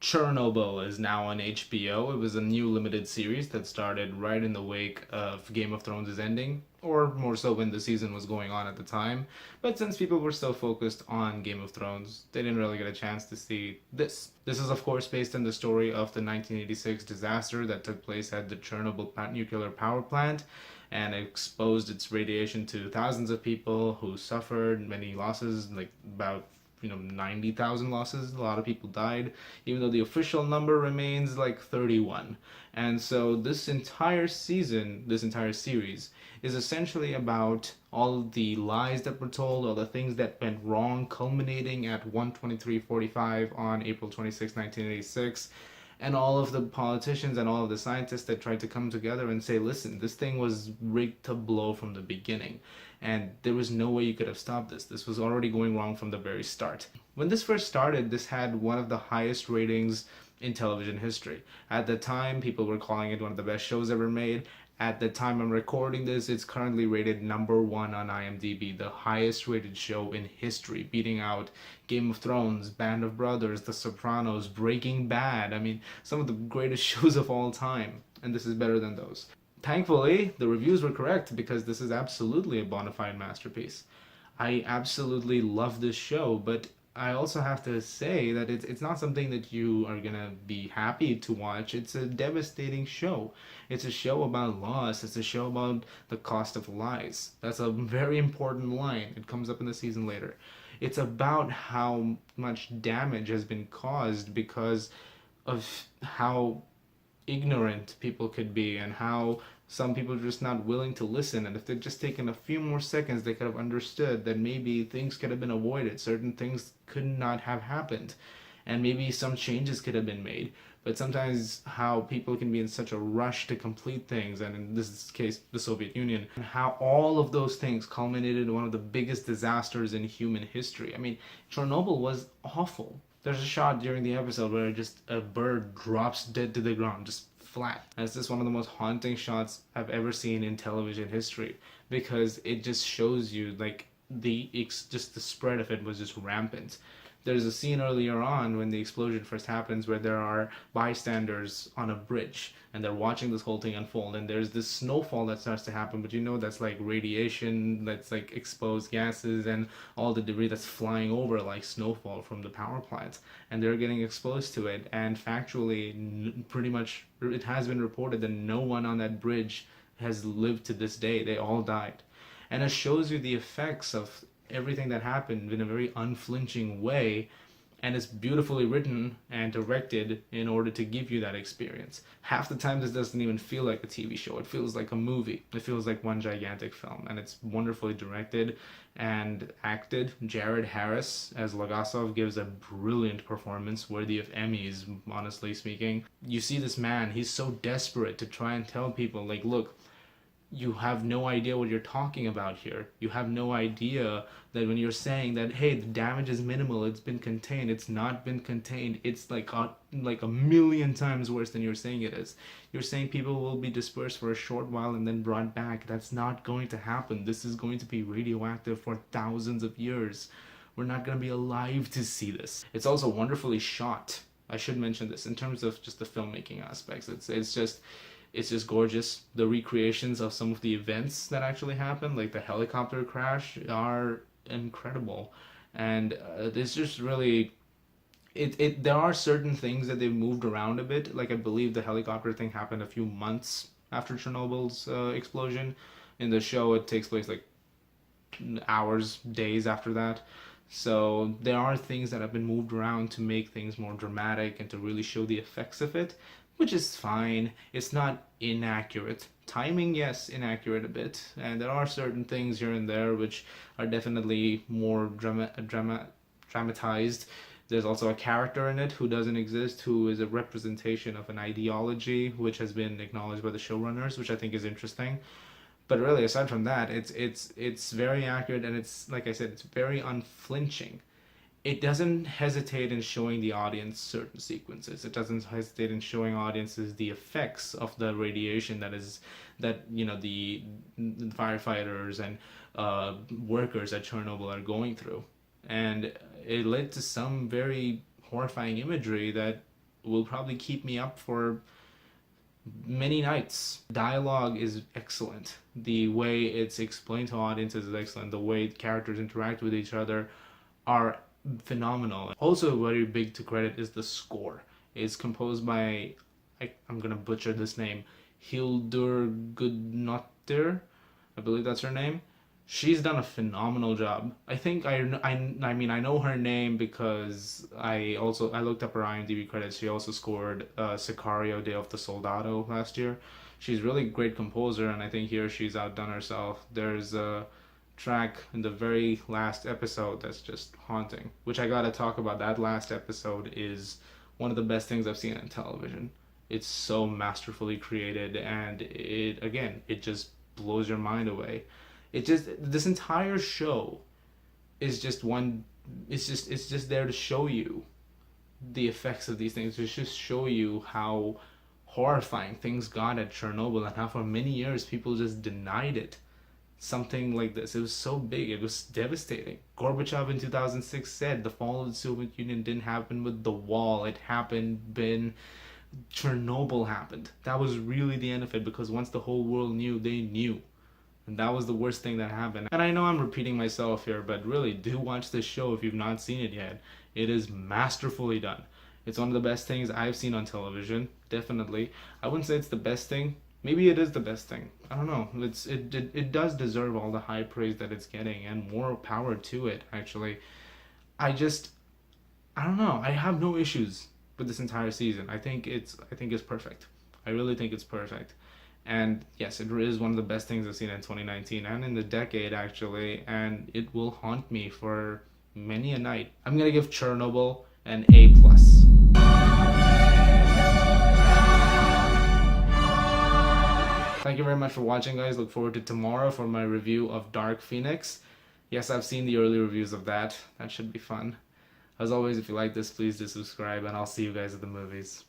Chernobyl is now on HBO. It was a new limited series that started right in the wake of Game of Thrones' ending, or more so when the season was going on at the time. But since people were so focused on Game of Thrones, they didn't really get a chance to see this. This is, of course, based on the story of the 1986 disaster that took place at the Chernobyl nuclear power plant and exposed its radiation to thousands of people who suffered many losses, like about 90,000 losses. A lot of people died, even though the official number remains like 31. And so this entire series, is essentially about all the lies that were told, all the things that went wrong, culminating at 1:23:45 on April 26, 1986, and all of the politicians and all of the scientists that tried to come together and say, listen, this thing was rigged to blow from the beginning. And there was no way you could have stopped this. This was already going wrong from the very start. When this first started, this had one of the highest ratings in television history. At the time, people were calling it one of the best shows ever made. At the time I'm recording this, it's currently rated #1 on IMDb, the highest rated show in history, beating out Game of Thrones, Band of Brothers, The Sopranos, Breaking Bad. I mean, some of the greatest shows of all time, and this is better than those. Thankfully, the reviews were correct because this is absolutely a bona fide masterpiece. I absolutely love this show, but I also have to say that it's not something that you are gonna be happy to watch. It's a devastating show. It's a show about loss. It's a show about the cost of lies. That's a very important line. It comes up in the season later. It's about how much damage has been caused because of how ignorant people could be and how some people are just not willing to listen, and if they'd just taken a few more seconds they could have understood that maybe things could have been avoided, certain things could not have happened, and maybe some changes could have been made. But sometimes how people can be in such a rush to complete things, and in this case the Soviet Union, and how all of those things culminated in one of the biggest disasters in human history. I mean, Chernobyl was awful. There's a shot during the episode where just a bird drops dead to the ground, just flat. And it's just one of the most haunting shots I've ever seen in television history, because it just shows you like just the spread of it was just rampant. There's a scene earlier on when the explosion first happens where there are bystanders on a bridge and they're watching this whole thing unfold, and there's this snowfall that starts to happen, but that's like radiation, that's like exposed gases and all the debris that's flying over like snowfall from the power plants, and they're getting exposed to it. And factually, pretty much it has been reported that no one on that bridge has lived to this day. They all died. And it shows you the effects of everything that happened in a very unflinching way, and it's beautifully written and directed in order to give you that experience. Half the time this doesn't even feel like a TV show, it feels like a movie. It feels like one gigantic film, and it's wonderfully directed and acted. Jared Harris as Logasov gives a brilliant performance worthy of Emmys, honestly speaking. You see this man, he's so desperate to try and tell people, like, look, you have no idea what you're talking about here. You have no idea that when you're saying that, hey, the damage is minimal, it's been contained, it's not been contained, it's like a million times worse than you're saying it is. You're saying people will be dispersed for a short while and then brought back. That's not going to happen. This is going to be radioactive for thousands of years. We're not going to be alive to see this. It's also wonderfully shot. I should mention this in terms of just the filmmaking aspects. It's just gorgeous. The recreations of some of the events that actually happened, like the helicopter crash, are incredible. And it's just really, there are certain things that they've moved around a bit. Like, I believe the helicopter thing happened a few months after Chernobyl's explosion. In the show, it takes place like hours, days after that. So there are things that have been moved around to make things more dramatic and to really show the effects of it, which is fine. It's not inaccurate. Timing, yes, inaccurate a bit, and there are certain things here and there which are definitely more dramatized. There's also a character in it who doesn't exist, who is a representation of an ideology which has been acknowledged by the showrunners, which I think is interesting. But really, aside from that, it's very accurate, and it's, like I said, it's very unflinching. It doesn't hesitate in showing the audience certain sequences. It doesn't hesitate in showing audiences the effects of the radiation the firefighters and workers at Chernobyl are going through. And it led to some very horrifying imagery that will probably keep me up for many nights. Dialogue is excellent. The way it's explained to audiences is excellent. The way characters interact with each other are phenomenal. Also, very big to credit is the score. It's composed by, I'm gonna butcher this name, Hildur Gudnadottir. I believe that's her name. She's done a phenomenal job. I think I mean I know her name because I looked up her IMDb credits. She also scored Sicario: Day of the Soldado last year. She's really great composer, and I think here she's outdone herself. There's a track in the very last episode that's just haunting, which I gotta talk about. That last episode is one of the best things I've seen in television. It's so masterfully created, and it just blows your mind away. This entire show is just one. It's just there to show you the effects of these things. To just show you how horrifying things got at Chernobyl and how for many years people just denied it. Something like this. It was so big. It was devastating. Gorbachev in 2006 said the fall of the Soviet Union didn't happen with the wall. It happened when Chernobyl happened. That was really the end of it, because once the whole world knew, they knew. And that was the worst thing that happened. And I know I'm repeating myself here, but really, do watch this show if you've not seen it yet. It is masterfully done. It's one of the best things I've seen on television, definitely. I wouldn't say it's the best thing. Maybe it is the best thing. I don't know. It does deserve all the high praise that it's getting, and more power to it, actually. I don't know. I have no issues with this entire season. I think it's perfect. I really think it's perfect. And yes, it is one of the best things I've seen in 2019 and in the decade, actually, and it will haunt me for many a night. I'm gonna give Chernobyl an A+. Thank you very much for watching, guys. Look forward to tomorrow for my review of Dark Phoenix. Yes, I've seen the early reviews of that. That should be fun. As always, if you like this, please do subscribe, and I'll see you guys at the movies.